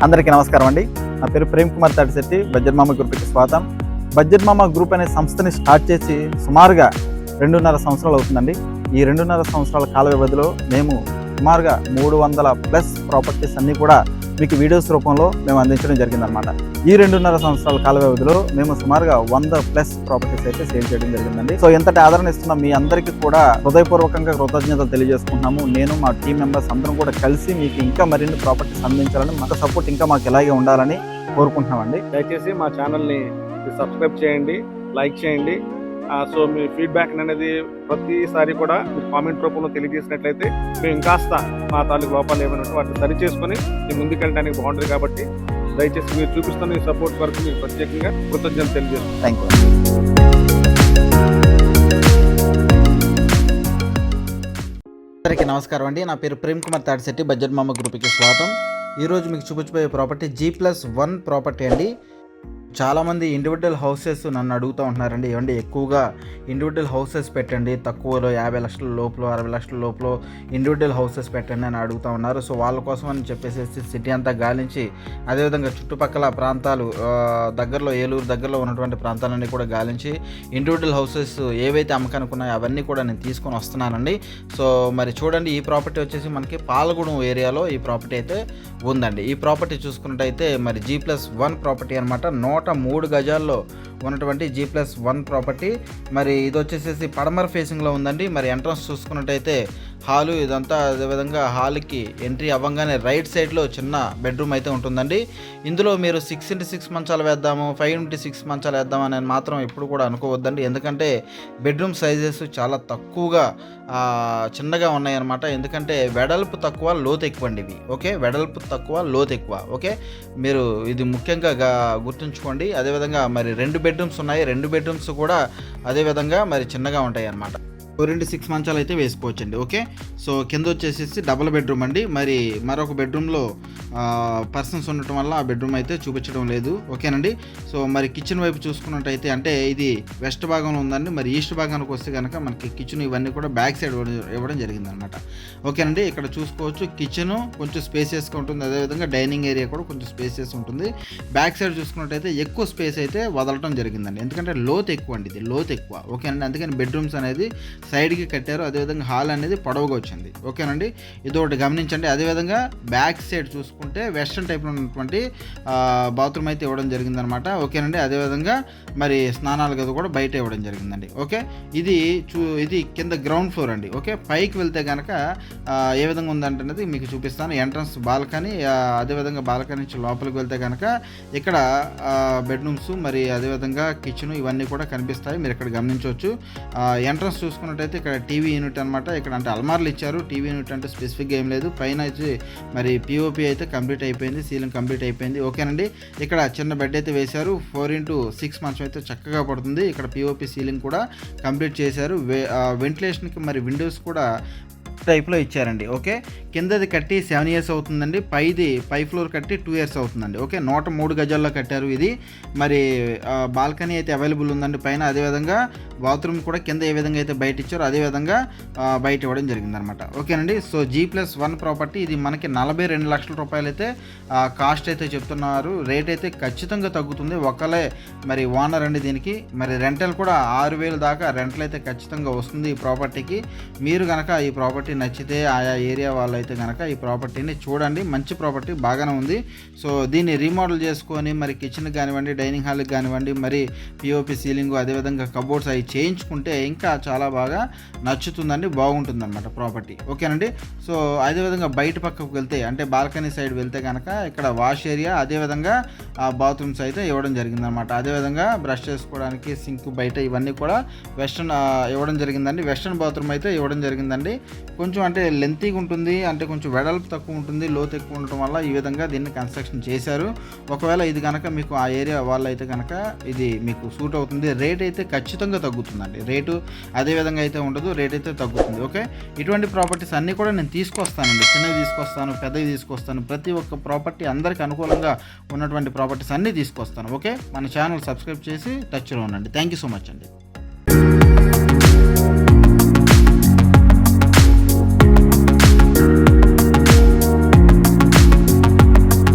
అందరికీ నమస్కారం అండి. నా పేరు ప్రేమ్ కుమార్ తాటిశెట్టి. బడ్జెట్ మామ గ్రూప్కి స్వాగతం. బడ్జెట్ మామ గ్రూప్ అనే సంస్థని స్టార్ట్ చేసి సుమారుగా 2.5 సంవత్సరాలు అవుతుందండి. ఈ 2.5 సంవత్సరాల కాల వ్యవధిలో మేము సుమారుగా 300+ ప్రాపర్టీస్ అన్నీ కూడా మీకు వీడియోస్ రూపంలో మేము అందించడం జరిగిందనమాట. ఈ 2.5 సంవత్సరాల కాల వ్యవధిలో మేము సుమారుగా 100+ ప్రాపర్టీస్ అయితే సేల్ చేయడం జరిగిందండి. సో ఎంతటి ఆదరణ ఇస్తున్న మీ అందరికీ కూడా హృదయపూర్వకంగా కృతజ్ఞతలు తెలియజేసుకుంటున్నాము. నేను మా టీం మెంబర్స్ అందరం కూడా కలిసి మీకు ఇంకా మరిన్ని ప్రాపర్టీస్ అందించాలని, మాకు సపోర్ట్ ఇంకా మాకు ఇలాగే ఉండాలని కోరుకుంటున్నామండి. దయచేసి మా ఛానల్ని సబ్స్క్రైబ్ చేయండి, లైక్ చేయండి. సో మీ ఫీడ్బ్యాక్ అనేది ప్రతిసారి కూడా మీరు కామెంట్ రూపంలో తెలియజేసినట్లయితే మేము ఇంకాస్త మా తాలూకు లోపాలు ఏమైనా వాటిని సరి చేసుకొని మేము ముందుకెళ్ళడానికి బాగుంటుంది. కాబట్టి దయచేసి మీరు చూపిస్తున్న ఈ సపోర్ట్ వరకు మీకు ప్రత్యేకంగా కృతజ్ఞతలు తెలియజేస్తాం. Thank you. అందరికీ నమస్కారం అండి. నా పేరు ప్రేమ్ కుమార్ తాటిశెట్టి. బడ్జెట్ మామ గ్రూప్కి స్వాగతం. ఈరోజు మీకు చూపించబోయే ప్రాపర్టీ G+1 ప్రాపర్టీ అండి. చాలామంది ఇండివిజువల్ హౌసెస్ నన్ను అడుగుతూ ఉంటున్నారండి, ఏమండి ఎక్కువగా ఇండివిజువల్ హౌసెస్ పెట్టండి, తక్కువలో 50 లక్షల లోపల 60 లక్షల లోపల ఇండివిజువల్ హౌసెస్ పెట్టండి అని అడుగుతూ ఉన్నారు. సో వాళ్ళ కోసం అని చెప్పేసి సిటీ అంతా గాలించి, అదేవిధంగా చుట్టుపక్కల ప్రాంతాలు దగ్గరలో ఏలూరు దగ్గరలో ఉన్నటువంటి ప్రాంతాలన్నీ కూడా గాలించి ఇండివిజువల్ హౌసెస్ ఏవైతే అమ్మకానికి ఉన్నాయో అవన్నీ కూడా నేను తీసుకొని వస్తున్నానండి. సో మరి చూడండి, ఈ ప్రాపర్టీ వచ్చేసి మనకి పాలగూడెం ఏరియాలో ఈ ప్రాపర్టీ అయితే ఉందండి. ఈ ప్రాపర్టీ చూసుకున్నట్టయితే మరి G+1 ప్రాపర్టీ అనమాట. 103 గజాల్లో ఉన్నటువంటి G+1 ప్రాపర్టీ. మరి ఇది వచ్చేసేసి పడమర ఫేసింగ్లో ఉందండి. మరి ఎంట్రన్స్ చూసుకున్నట్టయితే హాలు ఇదంతా, అదేవిధంగా హాల్కి ఎంట్రీ అవ్వగానే రైట్ సైడ్లో చిన్న బెడ్రూమ్ అయితే ఉంటుందండి. ఇందులో మీరు 6x6 మంచాలు వేద్దాము, 5x6 మంచాలు వేద్దాము అని మాత్రం ఎప్పుడు కూడా అనుకోవద్దండి. ఎందుకంటే బెడ్రూమ్ సైజెస్ చాలా తక్కువగా చిన్నగా ఉన్నాయన్నమాట. ఎందుకంటే వెడల్పు తక్కువ, లోతు ఎక్కువ అండి ఇవి. ఓకే, వెడల్పు తక్కువ, లోతు ఎక్కువ. ఓకే, మీరు ఇది ముఖ్యంగా గుర్తుంచుకోండి. అదేవిధంగా మరి 2 బెడ్రూమ్స్ ఉన్నాయి. 2 బెడ్రూమ్స్ కూడా అదేవిధంగా మరి చిన్నగా ఉంటాయి అన్నమాట. 4x6 మంచాలు అయితే వేసుకోవచ్చండి. ఓకే, సో కింద వచ్చేసేసి డబుల్ బెడ్రూమ్ అండి. మరి మరొక బెడ్రూమ్లో పర్సన్స్ ఉండటం వల్ల ఆ బెడ్రూమ్ అయితే చూపించడం లేదు. ఓకేనండి. సో మరి కిచెన్ వైపు చూసుకున్నట్టయితే, అంటే ఇది వెస్ట్ భాగంలో ఉందండి. మరి ఈస్ట్ భాగానికి వస్తే కనుక మనకి కిచెన్ ఇవన్నీ కూడా బ్యాక్ సైడ్ ఇవ్వడం జరిగిందనమాట. ఓకేనండి. ఇక్కడ చూసుకోవచ్చు, కిచెన్ కొంచెం స్పేసియస్గా ఉంటుంది. అదేవిధంగా డైనింగ్ ఏరియా కూడా కొంచెం స్పేసియస్ ఉంటుంది. బ్యాక్ సైడ్ చూసుకున్నట్టయితే ఎక్కువ స్పేస్ అయితే వదలటం జరిగిందండి. ఎందుకంటే లోతు ఎక్కువ అండి, ఇది లోతు ఎక్కువ. ఓకేనండి. అందుకని బెడ్రూమ్స్ అనేది సైడ్కి కట్టారు. అదేవిధంగా హాల్ అనేది పొడవుగా వచ్చింది. ఓకేనండి, ఇది ఒకటి గమనించండి. అదేవిధంగా బ్యాక్ సైడ్ చూసుకుంటే వెస్ట్రన్ టైప్లో ఉన్నటువంటి బాత్రూమ్ అయితే ఇవ్వడం జరిగిందనమాట. ఓకేనండి. అదేవిధంగా మరి స్నానాల గది కూడా బయట ఇవ్వడం జరిగిందండి. ఓకే, ఇది కింద గ్రౌండ్ ఫ్లోర్ అండి. ఓకే, పైకి వెళ్తే కనుక ఏ విధంగా ఉందంటే మీకు చూపిస్తాను. ఎంట్రన్స్ బాల్కనీ, అదేవిధంగా బాల్కనీ నుంచి లోపలికి వెళ్తే కనుక ఇక్కడ బెడ్రూమ్స్, మరి అదేవిధంగా కిచెన్ ఇవన్నీ కూడా కనిపిస్తాయి. మీరు ఇక్కడ గమనించవచ్చు. ఎంట్రన్స్ చూసుకున్నట్టయితే ఇక్కడ టీవీ యూనిట్ అనమాట. ఇక్కడ అంటే అల్మార్లు ఇచ్చారు. టీవీ యూనిట్ అంటే స్పెసిఫిక్గా ఏం లేదు. పైన వచ్చి మరి పిఓపి అయితే కంప్లీట్ అయిపోయింది, సీలింగ్ కంప్లీట్ అయిపోయింది. ఓకేనండి. ఇక్కడ చిన్న బెడ్ అయితే వేశారు. 4x6 మంచం అయితే చక్కగా పడుతుంది. ఇక్కడ పిఓపి సీలింగ్ కూడా కంప్లీట్ చేశారు. వెంటిలేషన్కి మరి విండోస్ కూడా టైప్లో ఇచ్చారండి. ఓకే, కిందది కట్టి 7 years అవుతుందండి. పై ఫ్లోర్ కట్టి 2 years అవుతుందండి. ఓకే, 103 గజాల్లో కట్టారు ఇది. మరి బాల్కనీ అయితే అవైలబుల్ ఉందండి పైన. అదేవిధంగా బాత్రూమ్ కూడా కింద ఏ విధంగా అయితే బయట ఇచ్చారో అదేవిధంగా బయట ఇవ్వడం జరిగిందనమాట. ఓకేనండి. సో G+1 ప్రాపర్టీ ఇది మనకి 42 లక్షల రూపాయలు అయితే కాస్ట్ అయితే చెప్తున్నారు. రేట్ అయితే ఖచ్చితంగా తగ్గుతుంది. ఒకలే మరి ఓనర్ అండి దీనికి. మరి రెంటల్ కూడా 6,000 దాకా రెంటల్ అయితే ఖచ్చితంగా వస్తుంది ఈ ప్రాపర్టీకి. మీరు కనుక ఈ ప్రాపర్టీ నచ్చితే ఆయా ఏరియా వాళ్ళు అయితే కనుక ఈ ప్రాపర్టీని చూడండి. మంచి ప్రాపర్టీ, బాగానే ఉంది. సో దీన్ని రీమోడల్ చేసుకొని మరి కిచెన్ కానివ్వండి, డైనింగ్ హాల్కి కానివ్వండి, మరి పిఓపి సీలింగ్, అదేవిధంగా కబోర్డ్స్ అవి చేయించుకుంటే ఇంకా చాలా బాగా నచ్చుతుందండి, బాగుంటుందన్నమాట ప్రాపర్టీ. ఓకేనండి. సో అదేవిధంగా బయట పక్కకు వెళ్తే, అంటే బాల్కనీ సైడ్ వెళ్తే కనుక ఇక్కడ వాష్ ఏరియా, అదేవిధంగా బాత్రూమ్స్ అయితే ఇవ్వడం జరిగిందనమాట. అదేవిధంగా బ్రష్ చేసుకోవడానికి సింక్ బయట ఇవన్నీ కూడా వెస్ట్రన్ ఇవ్వడం జరిగిందండి. వెస్ట్రన్ బాత్రూమ్ అయితే ఇవ్వడం జరిగిందండి. కొంచెం అంటే లెంతీగా ఉంటుంది, అంటే కొంచెం వెడల్పు తక్కువ ఉంటుంది, లోతు ఎక్కువ ఉండటం వల్ల ఈ విధంగా దీన్ని కన్స్ట్రక్షన్ చేశారు. ఒకవేళ ఇది కనుక మీకు ఆ ఏరియా వాళ్ళు అయితే కనుక ఇది మీకు సూట్ అవుతుంది. రేట్ అయితే ఖచ్చితంగా తగ్గుతుందండి. రేటు అదేవిధంగా అయితే ఉండదు, రేట్ అయితే తగ్గుతుంది. ఓకే, ఇటువంటి ప్రాపర్టీస్ అన్నీ కూడా నేను తీసుకొస్తానండి. చిన్నవి తీసుకొస్తాను, పెద్దవి తీసుకొస్తాను. ప్రతి ఒక్క ప్రాపర్టీ అందరికీ అనుకూలంగా ఉన్నటువంటి ప్రాపర్టీస్ అన్నీ తీసుకొస్తాను. ఓకే, మన ఛానల్ సబ్స్క్రైబ్ చేసి టచ్లో ఉండండి. థ్యాంక్ యూ సో మచ్ అండి.